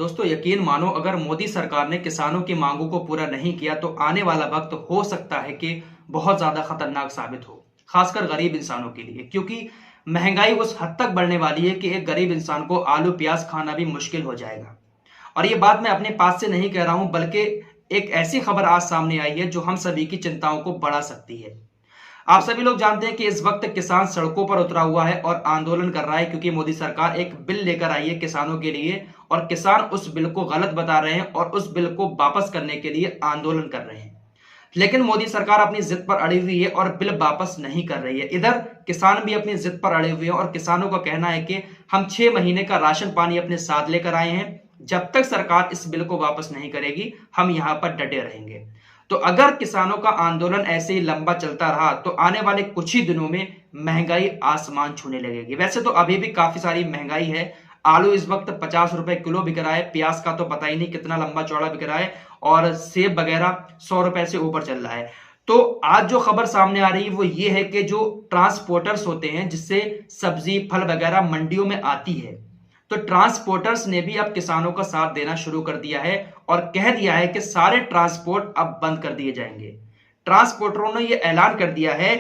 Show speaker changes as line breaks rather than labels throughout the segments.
दोस्तों यकीन मानो, अगर मोदी सरकार ने किसानों की मांगों को पूरा नहीं किया तो आने वाला वक्त हो सकता है कि बहुत ज्यादा खतरनाक साबित हो, खासकर गरीब इंसानों के लिए। क्योंकि महंगाई उस हद तक बढ़ने वाली है कि एक गरीब इंसान को आलू प्याज खाना भी मुश्किल हो जाएगा। और ये बात मैं अपने पास से नहीं कह रहा हूं, बल्कि एक ऐसी खबर आज सामने आई है जो हम सभी की चिंताओं को बढ़ा सकती है। आप सभी लोग जानते हैं कि इस वक्त किसान सड़कों पर उतरा हुआ है और आंदोलन कर रहा है, क्योंकि मोदी सरकार एक बिल लेकर आई है किसानों के लिए और किसान उस बिल को गलत बता रहे हैं और उस बिल को वापस करने के लिए आंदोलन कर रहे हैं। लेकिन मोदी सरकार अपनी जिद पर अड़ी हुई है और बिल वापस नहीं कर रही है। इधर किसान भी अपनी जिद पर अड़े हुए हैं और किसानों का कहना है कि हम 6 महीने का राशन पानी अपने साथ लेकर आए हैं, जब तक सरकार इस बिल को वापस नहीं करेगी हम यहां पर डटे रहेंगे। तो अगर किसानों का आंदोलन ऐसे ही लंबा चलता रहा तो आने वाले कुछ ही दिनों में महंगाई आसमान छूने लगेगी। वैसे तो अभी भी काफी सारी महंगाई है। आलू इस वक्त 50 रुपए किलो बिक रहा है, प्याज का तो पता ही नहीं कितना लंबा चौड़ा बिक रहा है, और सेब वगैरह 100 रुपए से ऊपर चल रहा है। तो आज जो खबर सामने आ रही है वो ये है कि जो ट्रांसपोर्टर्स होते हैं, जिससे सब्जी फल वगैरह मंडियों में आती है, तो ट्रांसपोर्टर्स ने भी अब किसानों का साथ देना शुरू कर दिया है और कह दिया है कि सारे ट्रांसपोर्ट अब बंद कर दिए जाएंगे। ट्रांसपोर्टरों ने यह ऐलान कर दिया है,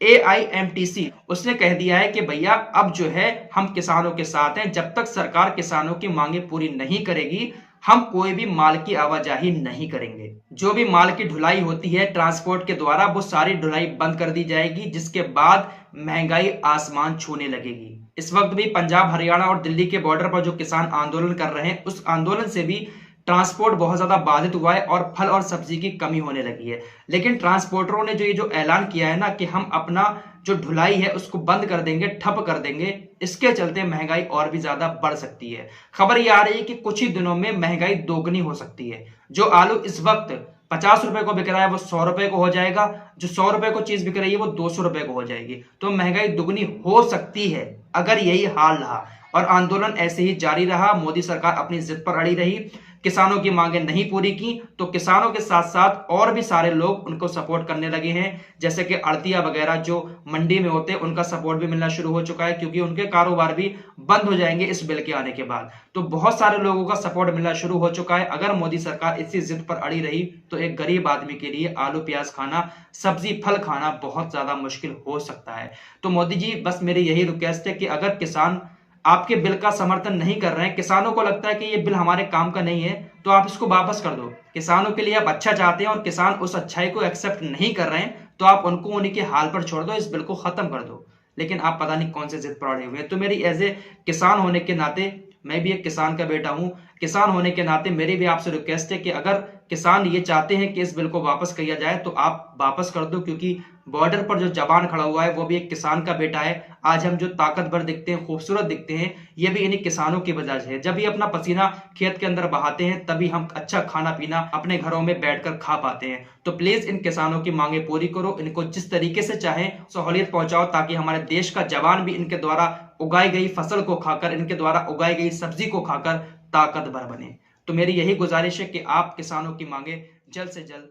AIMTC उसने कह दिया है कि भैया अब जो है हम किसानों के साथ हैं, जब तक सरकार किसानों की मांगे पूरी नहीं करेगी हम कोई भी माल की आवाजाही नहीं करेंगे। जो भी माल की ढुलाई होती है ट्रांसपोर्ट के द्वारा वो सारी ढुलाई बंद कर दी जाएगी, जिसके बाद महंगाई आसमान छूने लगेगी। इस वक्त भी पंजाब हरियाणा और दिल्ली के बॉर्डर पर जो किसान आंदोलन कर रहे हैं उस आंदोलन से भी ट्रांसपोर्ट बहुत ज्यादा बाधित हुआ है और फल और सब्जी की कमी होने लगी है। लेकिन ट्रांसपोर्टरों ने जो ऐलान किया है ना कि हम अपना जो ढुलाई है उसको बंद कर देंगे, ठप कर देंगे, इसके चलते महंगाई और भी ज्यादा बढ़ सकती है। खबर यह आ रही है कि कुछ ही दिनों में महंगाई दोगुनी हो सकती है। जो आलू इस वक्त 50 रुपए को बिक रहा है वो 100 रुपए को हो जाएगा, जो 100 रुपए को चीज बिक रही है वो 200 रुपए को हो जाएगी। तो महंगाई दुगनी हो सकती है अगर यही हाल रहा और आंदोलन ऐसे ही जारी रहा, मोदी सरकार अपनी जिद पर अड़ी रही, किसानों की मांगे नहीं पूरी की, तो किसानों के साथ साथ और भी सारे लोग उनको सपोर्ट करने लगे हैं। जैसे कि आड़तिया वगैरह जो मंडी में होते हैं उनका सपोर्ट भी मिलना शुरू हो चुका है, क्योंकि उनके कारोबार भी बंद हो जाएंगे इस बिल के आने के बाद। तो बहुत सारे लोगों का सपोर्ट मिलना शुरू हो चुका है। अगर मोदी सरकार इसी जिद पर अड़ी रही तो एक गरीब आदमी के लिए आलू प्याज खाना, सब्जी फल खाना बहुत ज्यादा मुश्किल हो सकता है। तो मोदी जी, बस मेरी यही रिक्वेस्ट है कि अगर किसान आपके बिल का समर्थन नहीं कर रहे हैं, किसानों को लगता है कि ये बिल हमारे काम का नहीं है, तो आप इसको वापस कर दो। किसानों के लिए आप अच्छा चाहते हैं और किसान उस अच्छाई को एक्सेप्ट नहीं कर रहे हैं, तो आप उनको उन्हीं के हाल पर छोड़ दो, इस बिल को खत्म कर दो। लेकिन आप पता नहीं कौन से जिद पर अड़े हुए हैं। तो मेरी एज ए किसान होने के नाते, मैं भी एक किसान का बेटा हूं, किसान होने के नाते मेरी भी आपसे रिक्वेस्ट है कि अगर किसान ये चाहते हैं कि इस बिल को वापस किया जाए तो आप वापस कर दो, क्योंकि बॉर्डर पर जो जवान खड़ा हुआ है वो भी एक किसान का बेटा है। आज हम जो ताकतवर दिखते हैं, खूबसूरत दिखते हैं, ये भी इन्हीं किसानों की वजह से है। जब ये अपना पसीना खेत के अंदर बहाते हैं तभी हम अच्छा खाना पीना अपने घरों में बैठकर खा पाते हैं। तो प्लीज इन किसानों की मांगे पूरी करो, इनको जिस तरीके से चाहे सहूलियत पहुंचाओ, ताकि हमारे देश का जवान भी इनके द्वारा उगाई गई फसल को खाकर, इनके द्वारा उगाई गई सब्जी को खाकर ताकतवर बने। तो मेरी यही गुजारिश है कि आप किसानों की मांगे जल्द से जल्द